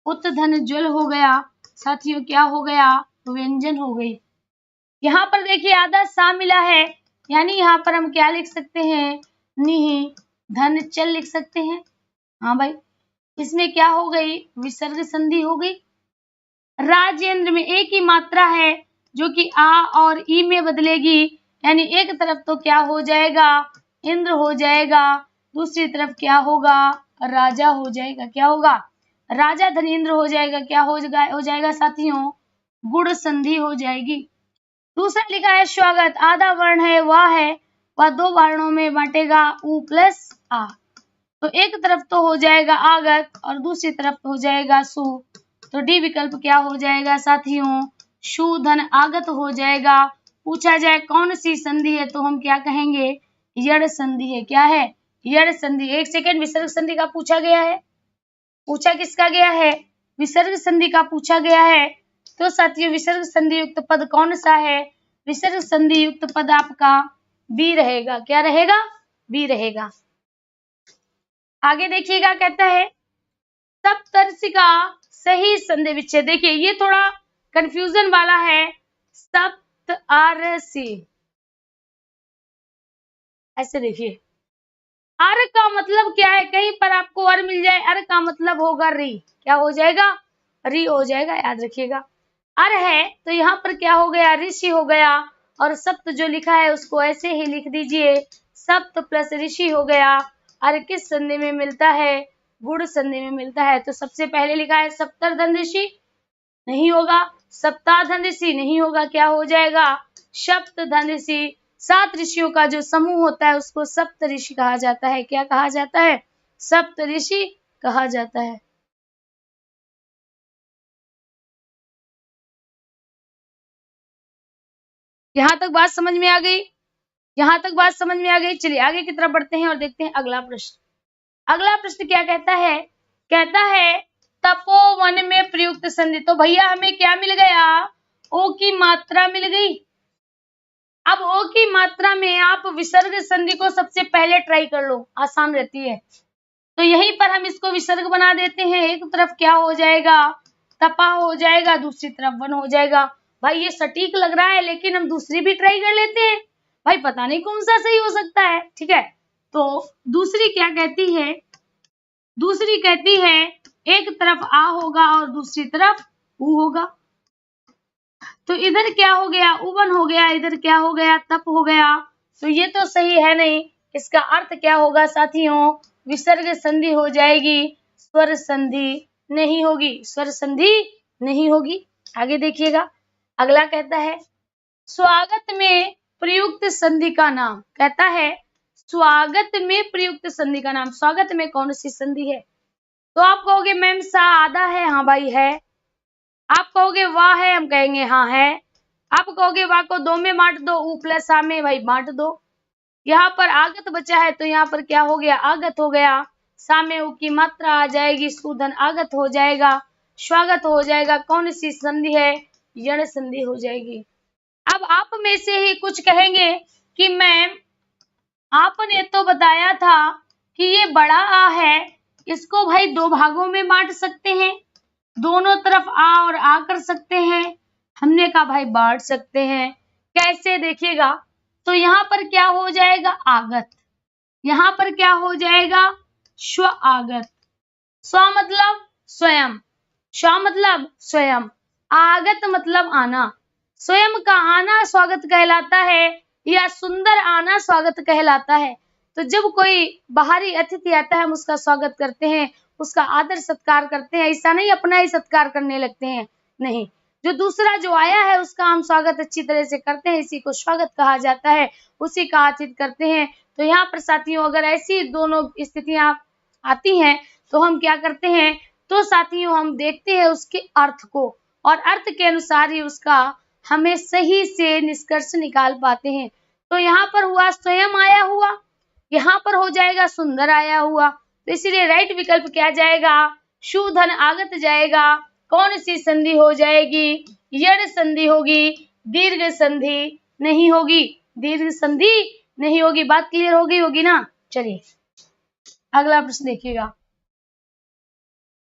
उत धन जुल हो गया साथियों, क्या हो गया, व्यंजन हो गई। यहाँ पर देखिए आधा सा मिला है, यानी यहाँ पर हम क्या लिख सकते हैं, निहि धन चल लिख सकते हैं। हाँ भाई, इसमें क्या हो गई, विसर्ग संधि हो गई। राजेंद्र में एक ही मात्रा है जो कि आ और ई में बदलेगी, यानी एक तरफ तो क्या हो जाएगा, इंद्र हो जाएगा, दूसरी तरफ क्या होगा, राजा हो जाएगा। क्या होगा, राजा धन इंद्र हो जाएगा। क्या हो जाएगा साथियों, गुण संधि हो जाएगी। दूसरा लिखा है स्वागत, आधा वर्ण है वह दो वर्णों में बांटेगा उ प्लस आ। तो एक तरफ तो हो जाएगा आगत और दूसरी तरफ हो जाएगा सु। तो डी विकल्प क्या हो जाएगा साथियों, शु धन आगत हो जाएगा। पूछा जाए कौन सी संधि है तो हम क्या कहेंगे, यड़ संधि है। क्या है, यड़ संधि। एक सेकेंड, विसर्ग संधि का पूछा गया है, पूछा किसका गया है, विसर्ग संधि का पूछा गया है। तो साथियों विसर्ग संधि युक्त पद कौन सा है, विसर्ग संधि युक्त पद आपका बी रहेगा। क्या रहेगा, बी रहेगा। आगे देखिएगा, कहता है सप्तर्षि का सही संधि विच्छेद। देखिए ये थोड़ा कंफ्यूजन वाला है, सप्तर्षि, ऐसे देखिए अर का मतलब क्या है, कहीं पर आपको अर मिल जाए, अर का मतलब होगा री। क्या हो जाएगा, री हो जाएगा, याद रखिएगा। अर है तो यहाँ पर क्या हो गया, ऋषि हो गया। और सप्त जो लिखा है उसको ऐसे ही लिख दीजिए, सप्त प्लस ऋषि हो गया। अर किस संधि में मिलता है, गुण संधि में मिलता है। तो सबसे पहले लिखा है सप्तर्धन ऋषि, नहीं होगा। सप्ताधन ऋषि नहीं होगा, क्या हो जाएगा, सप्तधन ऋषि। 7 ऋषियों का जो समूह होता है उसको सप्त ऋषि कहा जाता है। क्या कहा जाता है, सप्त ऋषि कहा जाता है। यहाँ तक बात समझ में आ गई, यहाँ तक बात समझ में आ गई। चलिए आगे की तरफ बढ़ते हैं और देखते हैं अगला प्रश्न। अगला प्रश्न क्या कहता है, कहता है तपोवन में प्रयुक्त संधि। तो भैया हमें क्या मिल गया, ओ की मात्रा मिल गई। अब ओ की मात्रा में आप विसर्ग संधि को सबसे पहले ट्राई कर लो, आसान रहती है। तो यहीं पर हम इसको विसर्ग बना देते हैं। एक तरफ क्या हो जाएगा, तपा हो जाएगा, दूसरी तरफ वन हो जाएगा। भाई ये सटीक लग रहा है लेकिन हम दूसरी भी ट्राई कर लेते हैं, भाई पता नहीं कौन सा सही हो सकता है। ठीक है, तो दूसरी क्या कहती है, दूसरी कहती है एक तरफ आ होगा और दूसरी तरफ ऊ होगा। तो इधर क्या हो गया, उवन हो गया, इधर क्या हो गया, तप हो गया। तो ये तो सही है नहीं। इसका अर्थ क्या होगा साथियों, विसर्ग संधि हो जाएगी, स्वर संधि नहीं होगी, स्वर संधि नहीं होगी। आगे देखिएगा, अगला कहता है स्वागत में प्रयुक्त संधि का नाम। कहता है स्वागत में प्रयुक्त संधि का नाम, स्वागत में कौन सी संधि है। तो आप कहोगे मैम सा आधा है, हाँ भाई है। आप कहोगे वाह है, हम कहेंगे हाँ है। आप कहोगे वाह को 2 में बांट दो, ऊ प्लस आ में, भाई बांट दो। यहाँ पर आगत बचा है तो यहाँ पर क्या हो गया, आगत हो गया। सामने उ की मात्रा आ जाएगी, सुधन आगत हो जाएगा, स्वागत हो जाएगा। कौन सी संधि है, यण संधि हो जाएगी। अब आप में से ही कुछ कहेंगे कि मैम आपने तो बताया था कि ये बड़ा आ है, इसको भाई दो भागों में बांट सकते हैं, दोनों तरफ आ और आ कर सकते हैं। हमने कहा भाई बांट सकते हैं, कैसे देखिएगा। तो यहाँ पर क्या हो जाएगा, आगत, यहाँ पर क्या हो जाएगा, स्व आगत। स्व मतलब स्वयं, स्व मतलब स्वयं, आगत मतलब आना। स्वयं का आना स्वागत कहलाता है या सुंदर आना स्वागत कहलाता है। तो जब कोई बाहरी अतिथि आता है हम उसका स्वागत करते हैं, उसका आदर सत्कार करते हैं। ऐसा नहीं अपना ही सत्कार करने लगते हैं, नहीं, जो दूसरा जो आया है उसका हम स्वागत अच्छी तरह से करते हैं, इसी को स्वागत कहा जाता है, उसी का आतिथ्य करते हैं। तो यहाँ पर साथियों अगर ऐसी दोनों स्थितियां आती हैं तो हम क्या करते हैं, तो साथियों हम देखते हैं उसके अर्थ को और अर्थ के अनुसार ही उसका हमें सही से निष्कर्ष निकाल पाते हैं। तो यहाँ पर हुआ स्वयं आया हुआ, यहाँ पर हो जाएगा सुंदर आया हुआ। तो इसीलिए राइट विकल्प क्या जाएगा, शुधन आगत जाएगा। कौन सी संधि हो जाएगी, यण संधि होगी, दीर्घ संधि नहीं होगी, दीर्घ संधि नहीं होगी। बात क्लियर होगी ना। चलिए अगला प्रश्न देखिएगा,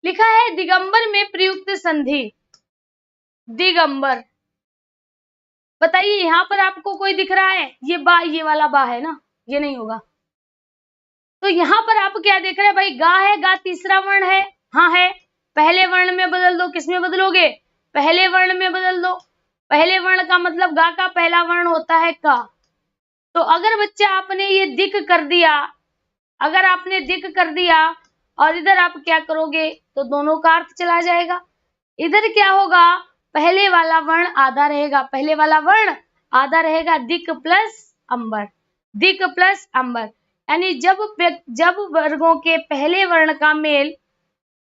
लिखा है दिगंबर में प्रयुक्त संधि। दिगंबर, बताइए यहाँ पर आपको कोई दिख रहा है, ये बा, ये वाला बा है ना, ये नहीं होगा। तो यहाँ पर आप क्या देख रहे हैं भाई, गा है, गा तीसरा वर्ण है, हाँ है, पहले वर्ण में बदल दो। किसमें बदलोगे, पहले वर्ण में बदल दो। पहले वर्ण का मतलब गा का पहला वर्ण होता है का। तो अगर बच्चा आपने ये दिक कर दिया, अगर आपने दिक कर दिया और इधर आप क्या करोगे तो दोनों का अर्थ चला जाएगा। इधर क्या होगा, पहले वाला वर्ण आधा रहेगा, पहले वाला वर्ण आधा रहेगा, दिक प्लस अंबर, दिक प्लस अंबर। यानी जब वर्गों के पहले वर्ण का मेल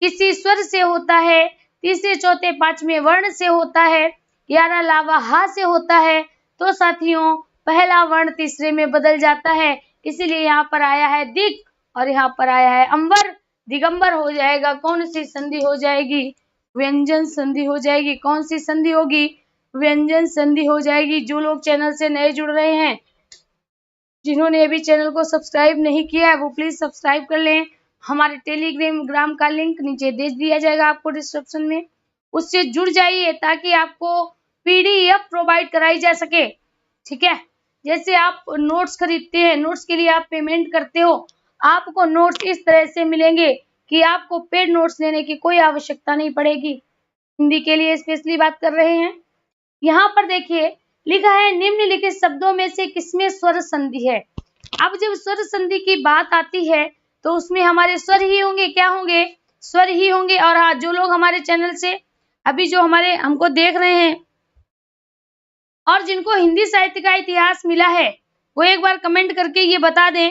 किसी स्वर से होता है, तीसरे चौथे पांचवें वर्ण से होता है या अलावा हा से होता है, तो साथियों पहला वर्ण तीसरे में बदल जाता है। इसीलिए यहाँ पर आया है दिक और यहाँ पर आया है अंबर, दिगंबर हो जाएगा। कौन सी संधि हो जाएगी, व्यंजन संधि हो जाएगी। कौन सी संधि होगी, व्यंजन संधि हो जाएगी। जो लोग चैनल से नए जुड़ रहे हैं, जिन्होंने अभी चैनल को सब्सक्राइब नहीं किया है वो प्लीज सब्सक्राइब कर लें। हमारे टेलीग्राम का लिंक नीचे दे दिया जाएगा आपको डिस्क्रिप्शन में, उससे जुड़ जाइए ताकि आपको पीडीएफ प्रोवाइड कराई जा सके। ठीक है, जैसे आप नोट्स खरीदते हैं, नोट्स के लिए आप पेमेंट करते हो, आपको नोट्स इस तरह से मिलेंगे कि आपको पेड नोट्स लेने की कोई आवश्यकता नहीं पड़ेगी। हिंदी के लिए स्पेशली बात कर रहे हैं। यहाँ पर देखिए लिखा है निम्नलिखित शब्दों में से किसमें स्वर संधि है। अब जब स्वर संधि की बात आती है तो उसमें हमारे स्वर ही होंगे, क्या होंगे, स्वर ही होंगे। और हाँ, जो लोग हमारे चैनल से अभी जो हमारे हमको देख रहे हैं और जिनको हिंदी साहित्य का इतिहास मिला है वो एक बार कमेंट करके ये बता दें,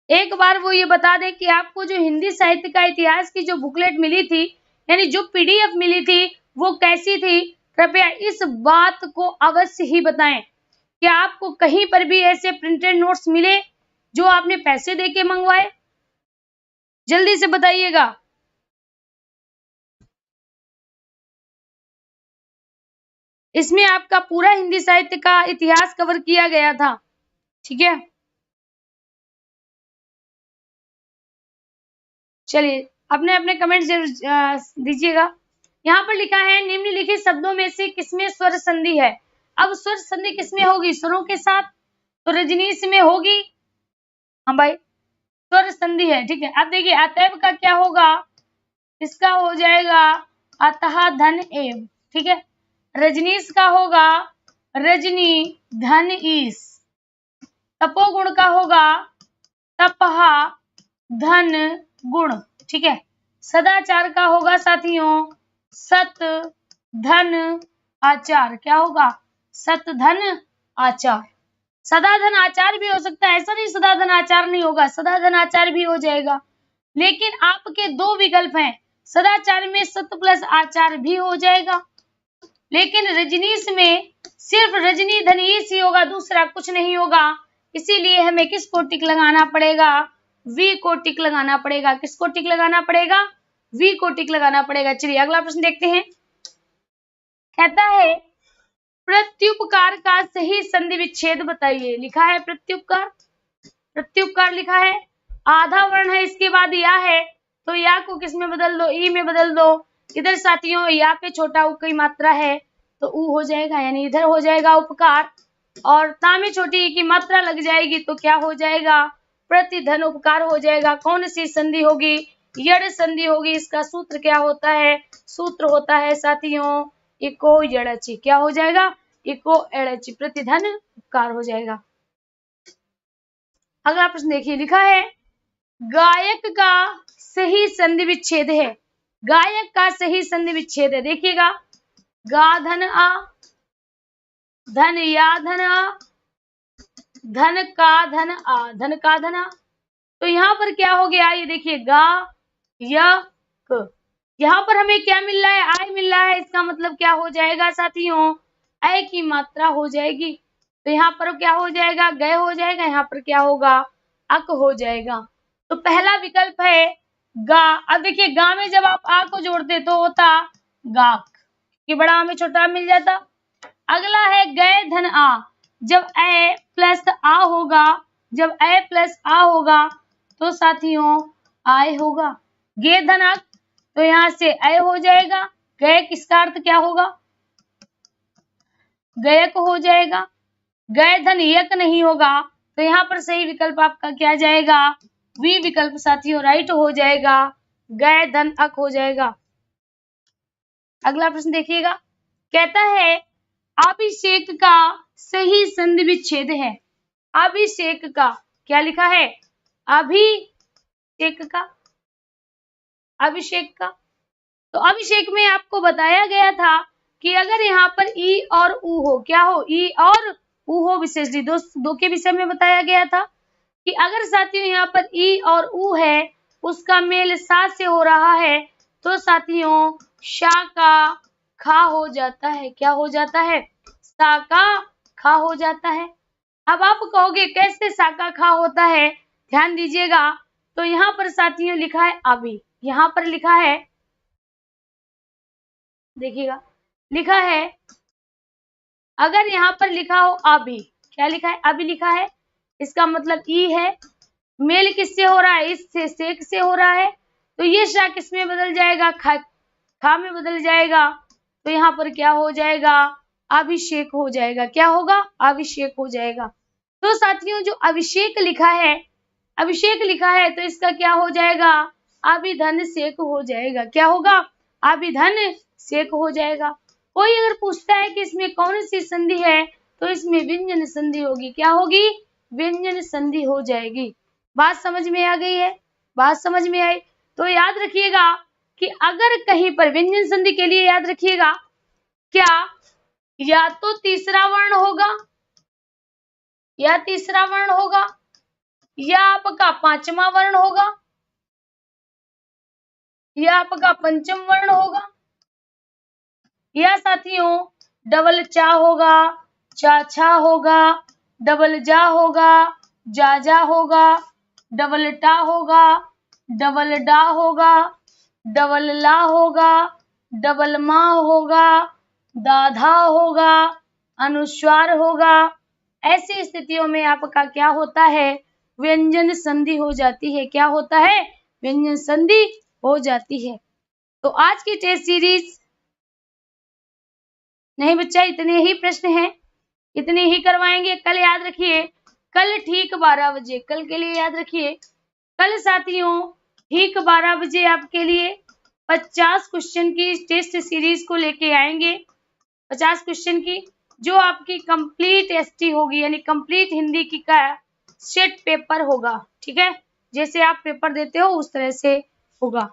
एक बार वो ये बता दें कि आपको जो हिंदी साहित्य का इतिहास की जो बुकलेट मिली थी, यानी जो पीडीएफ मिली थी, वो कैसी थी। कृपया इस बात को अवश्य ही बताएं। क्या आपको कहीं पर भी ऐसे प्रिंटेड नोट्स मिले जो आपने पैसे देके मंगवाए, जल्दी से बताइएगा। इसमें आपका पूरा हिंदी साहित्य का इतिहास कवर किया गया था। ठीक है, चलिए अपने अपने कमेंट जरूर दीजिएगा। यहाँ पर लिखा है निम्नलिखित शब्दों में से किसमें स्वर संधि है। अब स्वर संधि किसमें होगी, स्वरों के साथ, तो रजनीश में होगी। हाँ भाई, स्वर संधि है। ठीक है, अब देखिए अतएव का क्या होगा, इसका हो जाएगा अतः धन एव। ठीक है, रजनीश का होगा रजनी धन ईस। तपोगुण का होगा तपहा धन गुण। ठीक है, सदाचार का होगा साथियों सत धन आचार। क्या होगा, सत धन आचार। सदा धन आचार भी हो सकता है, ऐसा नहीं सदा धन आचार नहीं होगा, सदा धन आचार भी हो जाएगा। लेकिन आपके दो विकल्प हैं, सदाचार में सत प्लस आचार भी हो जाएगा लेकिन रजनीश में सिर्फ रजनी धन ही होगा, दूसरा कुछ नहीं होगा। इसीलिए हमें किसको टिक लगाना पड़ेगा? वी को टिक लगाना पड़ेगा। किसको टिक लगाना पड़ेगा? वी को टिक लगाना पड़ेगा। चलिए अगला प्रश्न देखते हैं। कहता है प्रत्युपकार का सही संधि विच्छेद बताइए। लिखा है प्रत्युपकार, प्रत्युपकार लिखा है, आधा वर्ण है, इसके बाद या है, तो या को किस में बदल दो? ई में बदल दो। इधर साथियों या पे छोटा उ की मात्रा है तो उ हो जाएगा, यानी इधर हो जाएगा उपकार, और ता में छोटी ई की मात्रा लग जाएगी तो क्या हो जाएगा? प्रतिधन उपकार हो जाएगा। कौन सी संधि होगी? यड़ संधि होगी। इसका सूत्र क्या होता है? सूत्र होता है साथियों इको यड़चि। क्या हो जाएगा? इको एड़चि, प्रतिधन उपकार हो जाएगा। अगला प्रश्न देखिए, लिखा है गायक का सही संधि विच्छेद है। गायक का सही संधि विच्छेद है, देखिएगा, गा धन आ, धन या धन आ, धन का धन आ, धन का धन आ। तो यहाँ पर क्या हो गया? ये देखिए गा या क, यहाँ पर हमें क्या मिल रहा है? आय मिल रहा है। इसका मतलब क्या हो जाएगा साथियों? आय की मात्रा हो जाएगी। तो यहाँ पर क्या हो जाएगा? गय हो जाएगा। यहाँ पर क्या होगा? अक हो जाएगा। तो पहला विकल्प है गा। अब देखिए गा में जब आप आ को जोड़ते तो होता गाक, कि बड़ा में छोटा मिल जाता। अगला है गय धन आ। जब ए प्लस आ होगा, जब ए प्लस आ होगा तो साथियों आय होगा। गे धन अक, तो यहाँ से अय हो जाएगा। गय किसका अर्थ क्या होगा? गयक हो जाएगा। गय धन यक नहीं होगा, तो यहाँ पर सही विकल्प आपका क्या जाएगा? वी विकल्प साथियों राइट हो जाएगा। गय धन अक हो जाएगा। अगला प्रश्न देखिएगा, कहता है अभिषेक का सही संधि विच्छेद है। अभिषेक का क्या लिखा है? अभिषेक का, अभिषेक का। तो अभिषेक में आपको बताया गया था कि अगर यहाँ पर ई और उ हो, क्या हो? ई और उ हो विशेषणी, दो के विषय में बताया गया था कि अगर साथियों यहाँ पर ई और उ है, उसका मेल सा से हो रहा है, तो साथियों शा का खा हो जाता है। क्या हो जाता है? सा का खा हो जाता है। अब आप कहोगे कैसे सा का खा होता है? ध्यान दीजिएगा, तो यहाँ पर साथियों लिखा है अभी, यहाँ पर लिखा है, देखिएगा लिखा है, अगर यहाँ पर लिखा हो अभी, क्या लिखा है? अभी लिखा है, इसका मतलब ई है। मेल किससे हो रहा है? इससे, सेक से हो रहा है, तो ये शा किस में बदल जाएगा? खा में बदल जाएगा। तो यहाँ पर क्या हो जाएगा? अभिषेक हो जाएगा। क्या होगा? अभिषेक हो जाएगा। तो साथियों जो अभिषेक लिखा है, अभिषेक लिखा है, तो इसका क्या हो जाएगा? अभिधन सेक हो जाएगा। क्या होगा? अभिधन सेक हो जाएगा। कोई अगर पूछता है कि इसमें कौन सी संधि है, तो इसमें व्यंजन संधि होगी। क्या होगी? व्यंजन संधि हो जाएगी। बात समझ में आ गई है? बात समझ में आई तो याद रखिएगा कि अगर कहीं पर व्यंजन संधि के लिए याद रखिएगा, क्या या तो तीसरा वर्ण होगा, या तीसरा वर्ण होगा, या आपका पांचवा वर्ण होगा, या आपका पंचम वर्ण होगा, या साथियों डबल चा होगा, चा छा होगा, डबल जा होगा, जा होगा, डबल टा होगा, डबल डा होगा, डबल ला होगा, डबल मा होगा, दाधा होगा, अनुस्वार होगा। ऐसी स्थितियों में आपका क्या होता है? व्यंजन संधि हो जाती है। क्या होता है? व्यंजन संधि हो जाती है। तो आज की टेस्ट सीरीज नहीं बच्चा, इतने ही प्रश्न हैं, इतने ही करवाएंगे। कल याद रखिए, कल ठीक 12 बजे, कल के लिए याद रखिए, कल साथियों ठीक 12 बजे आपके लिए 50 क्वेश्चन की टेस्ट सीरीज को लेके आएंगे। 50 क्वेश्चन की, जो आपकी कंप्लीट एसटी होगी, यानी कंप्लीट हिंदी की का सेट पेपर होगा। ठीक है, जैसे आप पेपर देते हो उस तरह से होगा।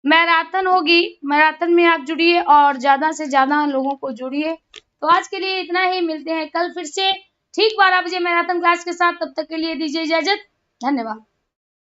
मैराथन होगी, मैराथन में आप जुड़िए और ज्यादा से ज्यादा लोगों को जुड़िए। तो आज के लिए इतना ही, मिलते हैं कल फिर से ठीक 12 बजे मैराथन क्लास के साथ। तब तक के लिए दीजिए इजाजत, धन्यवाद।